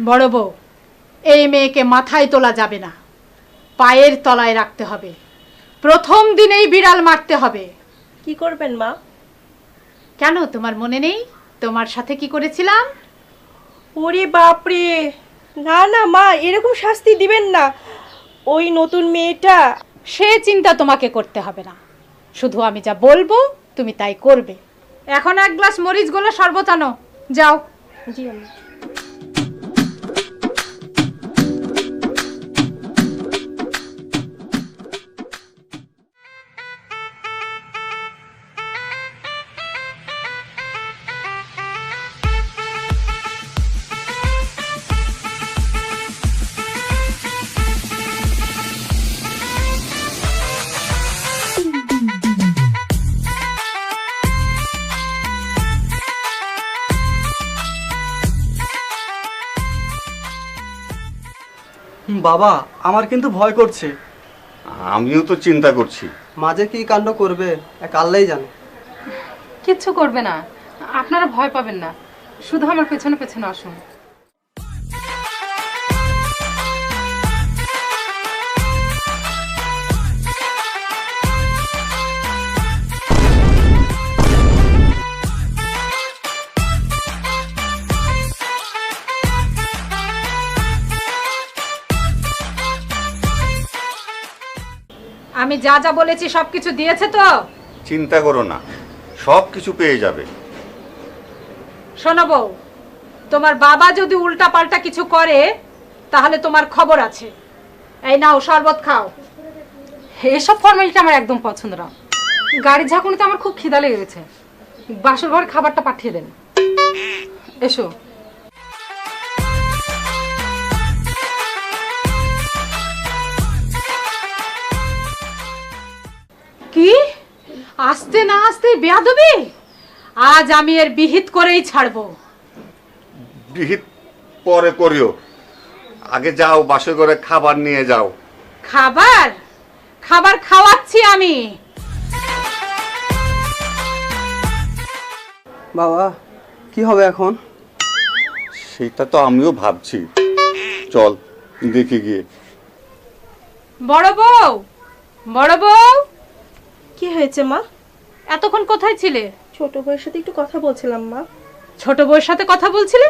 বড় বউ, এই মেয়েকে মাথায় তোলা যাবে না, পায়ের তলায় রাখতে হবে। প্রথম দিনেই বিড়াল মারতে হবে। কি করবেন মা? কেন, তোমার মনে নেই তোমার সাথে কি করেছিলাম? ওরে বাপরে, না না মা, এরকম শাস্তি দিবেন না। ওই নতুন মেয়েটা। সে চিন্তা তোমাকে করতে হবে না, শুধু আমি যা বলবো তুমি তাই করবে। এখন এক গ্লাস মরিচ গোলা শরবত আনো, যাও। জি আম্মা। বাবা, আমার কিন্তু ভয় করছে। আমিও তো চিন্তা করছি। মাঝে কি কাণ্ড করবে এক আল্লাহই জানে। কিচ্ছু করবে না, আপনারা ভয় পাবেন না, শুধু আমার পেছনে পেছনে আসুন। আমি যা যা বলেছি সবকিছু দিয়েছে তো? চিন্তা করো না, সব কিছু পেয়ে যাবে। শোনো বউ, তোমার বাবা যদি উল্টা পাল্টা কিছু করে তাহলে তোমার খবর আছে। এই নাও শরবত খাও। এসব ফর্মালিটি আমার একদম পছন্দ না। গাড়ির ঝাঁকুনিতে আমার খুব খিদা লেগে গেছে, বাসর ঘরে খাবারটা পাঠিয়ে দেন। এসো। কি আস্তে না আস্তে বেয়াদবি! আজ আমি এর বিহিত করেই ছাড়বো। বিহিত পরে করিও, আগে যাও বাসর ঘরে খাবার নিয়ে যাও। খাবার খাবার খাওয়াচ্ছি আমি। বাবা, কি হবে এখন? সেটা তো আমিও ভাবছি, চল দেখে গিয়ে। বড় বউ, বড় বউ, কি হয়েছে মা? এতক্ষণ কোথায় ছিলে? ছোট বউয়ের সাথে একটু কথা বলছিলাম মা। ছোট বউয়ের সাথে কথা বলছিলে?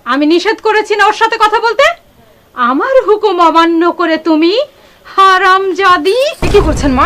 আমি নিষেধ করেছি না ওর সাথে কথা বলতে? আমার হুকুম অমান্য করে তুমি হারামজাদি! কি করছেন মা?